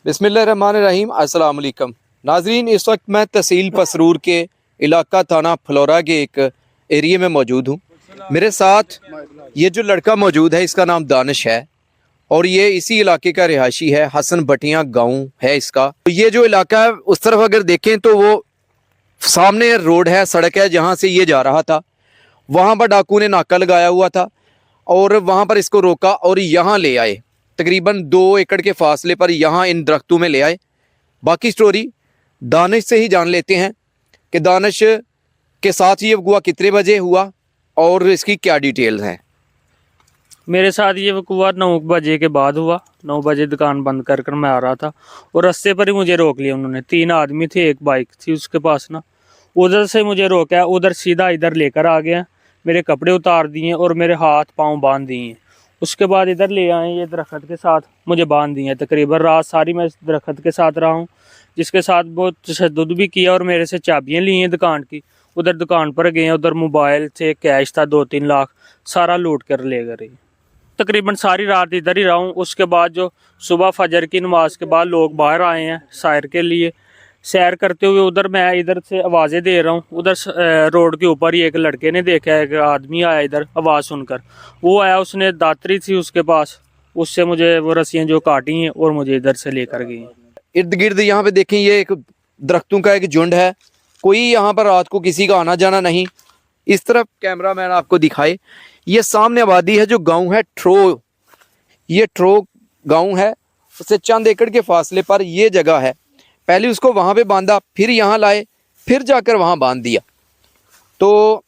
बिस्मिल्लाहिर्रहमानिर्रहीम अस्सलाम वालेकुम नाजरीन। इस वक्त मैं तहसील पसरूर के इलाका थाना फ्लोरा के एक एरिया में मौजूद हूँ। मेरे साथ ये जो लड़का मौजूद है इसका नाम दानिश है और ये इसी इलाके का रिहायशी है। हसन भटिया गांव है इसका। तो ये जो इलाका है उस तरफ अगर देखें तो वो सामने रोड है, सड़क है, जहाँ से ये जा रहा था। वहाँ पर डाकू ने नाका लगाया हुआ था और वहाँ पर इसको रोका और यहाँ ले आए। तकरीबन 2 एकड़ के फासले पर यहाँ इन दरख्तों में ले आए। बाकी स्टोरी दानिश से ही जान लेते हैं कि दानिश के साथ ये वक़्वा कितने बजे हुआ और इसकी क्या डिटेल्स हैं। मेरे साथ ये वक़्वा 9 बजे के बाद हुआ। 9 बजे दुकान बंद कर मैं आ रहा था और रास्ते पर ही मुझे रोक लिया उन्होंने। 3 आदमी थे, एक बाइक थी उसके पास ना। उधर से मुझे रोका, उधर सीधा इधर लेकर आ गया। मेरे कपड़े उतार दिए और मेरे हाथ पाँव बांध दिए। उसके बाद इधर ले आए, ये दरख्त के साथ मुझे बांध दिए। तकरीबन रात सारी मैं इस दरख्त के साथ रहा हूँ, जिसके साथ बहुत तशद्दुद भी किया और मेरे से चाबियाँ ली हैं दुकान की। उधर दुकान पर गए, उधर मोबाइल थे, कैश था 2-3 लाख, सारा लूट कर ले गए। तकरीबन सारी रात इधर ही रहा हूँ। उसके बाद जो सुबह फजर की नमाज के बाद लोग बाहर आए हैं सैर के लिए, सैर करते हुए उधर मैं इधर से आवाज़ें दे रहा हूँ। उधर रोड के ऊपर ही एक लड़के ने देखा, एक आदमी आया इधर आवाज़ सुनकर। वो आया, उसने दातरी थी उसके पास, उससे मुझे वो रस्सियाँ जो काटी हैं और मुझे इधर से लेकर गई। इर्द गिर्द यहाँ पे देखें ये एक दरख्तों का एक झुंड है। कोई यहाँ पर रात को किसी का आना जाना नहीं। इस तरफ कैमरा मैन आपको दिखाए, ये सामने आबादी है जो गांव है ट्रो। ये ट्रो गांव है, उससे चंद एकड़ के फासले पर ये जगह है। पहले उसको वहाँ पे बांधा, फिर यहाँ लाए, फिर जाकर वहाँ बांध दिया। तो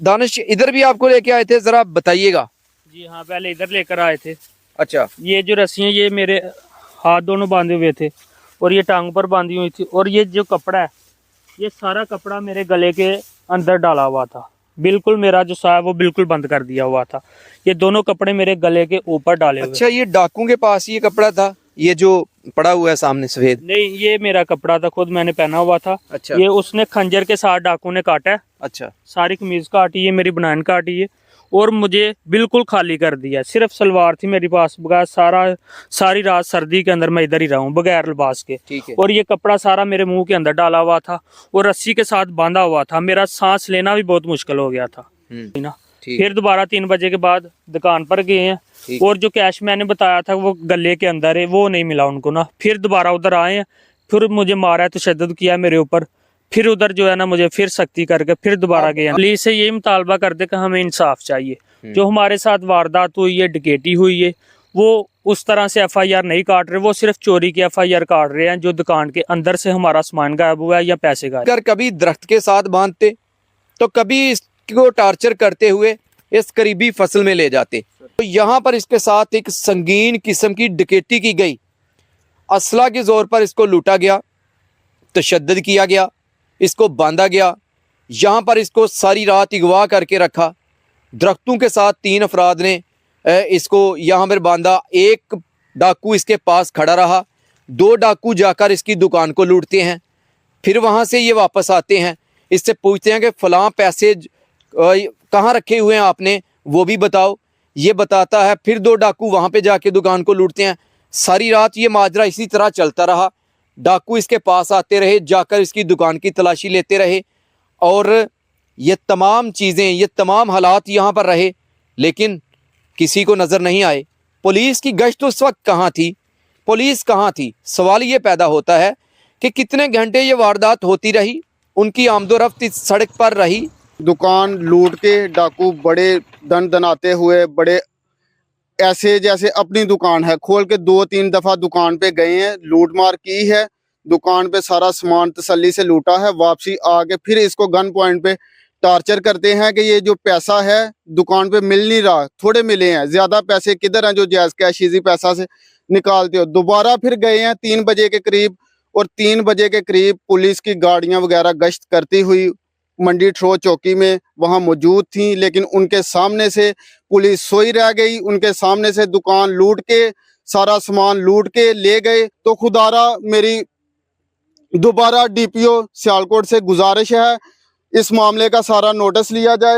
दानिश इधर भी आपको लेके आए थे, ज़रा बताइएगा। जी हाँ, पहले इधर लेकर आए थे। अच्छा, ये जो रस्सियाँ ये मेरे हाथ दोनों बांधे हुए थे और ये टांग पर बांधी हुई थी। और ये जो कपड़ा है, ये सारा कपड़ा मेरे गले के अंदर डाला हुआ था। बिल्कुल मेरा जो सा है वो बिल्कुल बंद कर दिया हुआ था। ये दोनों कपड़े मेरे गले के ऊपर डाले हुए। अच्छा, ये डाकू के पास ये कपड़ा था, ये जो पड़ा हुआ है सामने सफेद? नहीं, ये मेरा कपड़ा था, खुद मैंने पहना हुआ था। अच्छा, ये उसने खंजर के साथ डाकू ने काटा है। अच्छा, सारी कमीज काटी है, मेरी बनान काटी है और मुझे बिल्कुल खाली कर दिया। सिर्फ सलवार थी मेरे पास, बगैर सारी रात सर्दी के अंदर मैं इधर ही रहा हूँ बगैर लिबास के। ठीक है। और ये कपड़ा सारा मेरे मुंह के अंदर डाला हुआ था और रस्सी के साथ बांधा हुआ था। मेरा सांस लेना भी बहुत मुश्किल हो गया था ना। फिर दोबारा 3 बजे के बाद दुकान पर गए हैं और जो कैश मैंने बताया था वो गले के अंदर है, वो नहीं मिला उनको ना। फिर दोबारा उधर आए हैं, फिर मुझे मारा है, तशद्दुद किया मेरे ऊपर। फिर उधर जो है ना मुझे फिर सख्ती करके फिर दोबारा गए। पुलिस से यही मुतालबा करते कि हमें इंसाफ चाहिए। जो हमारे साथ वारदात हुई है, डकैती हुई है, वो उस तरह से FIR नहीं काट रहे, वो सिर्फ चोरी की FIR काट रहे हैं। जो दुकान के अंदर से हमारा सामान गायब हुआ है या पैसे गायब। अगर कभी दरख्त के साथ बांधते तो कभी इसको टार्चर करते हुए इस करीबी फसल में ले जाते। तो यहाँ पर इसके साथ एक संगीन किस्म की डकैती की गई। असला के जोर पर इसको लूटा गया, तशद्दुद किया गया, इसको बांधा गया। यहाँ पर इसको सारी रात अगवा करके रखा। दरख्तों के साथ 3 अफराद ने इसको यहाँ पर बांधा। एक डाकू इसके पास खड़ा रहा, 2 डाकू जाकर इसकी दुकान को लूटते हैं। फिर वहाँ से ये वापस आते हैं, इससे पूछते हैं कि फ़लाँ पैसे कहाँ रखे हुए हैं आपने, वो भी बताओ। ये बताता है। फिर 2 डाकू वहाँ पे जाके दुकान को लूटते हैं। सारी रात ये माजरा इसी तरह चलता रहा। डाकू इसके पास आते रहे, जाकर इसकी दुकान की तलाशी लेते रहे और ये तमाम चीज़ें, ये तमाम हालात यहाँ पर रहे, लेकिन किसी को नज़र नहीं आए। पुलिस की गश्त उस वक्त कहाँ थी, पुलिस कहाँ थी? सवाल ये पैदा होता है कि कितने घंटे ये वारदात होती रही, उनकी आमदोरफ्त इस सड़क पर रही। दुकान लूट के डाकू बड़े दन दनाते हुए, बड़े ऐसे जैसे अपनी दुकान है खोल के 2-3 दफा दुकान पे गए हैं, लूट मार की है। दुकान पे सारा सामान तसल्ली से लूटा है। वापसी आके फिर इसको गन पॉइंट पे टार्चर करते हैं कि ये जो पैसा है दुकान पे मिल नहीं रहा, थोड़े मिले हैं, ज्यादा पैसे किधर हैं जो जायज कैश इजी पैसा से निकालते हो। दोबारा फिर गए हैं 3 बजे के करीब और 3 बजे के करीब पुलिस की गाड़ियां वगैरह गश्त करती हुई मंडी ट्रो चौकी में वहां मौजूद थी, लेकिन उनके सामने से पुलिस सोई रह गई। उनके सामने से दुकान लूट के, सारा सामान लूट के ले गए। तो खुदारा मेरी दोबारा DPO सियालकोट से गुजारिश है, इस मामले का सारा नोटिस लिया जाए।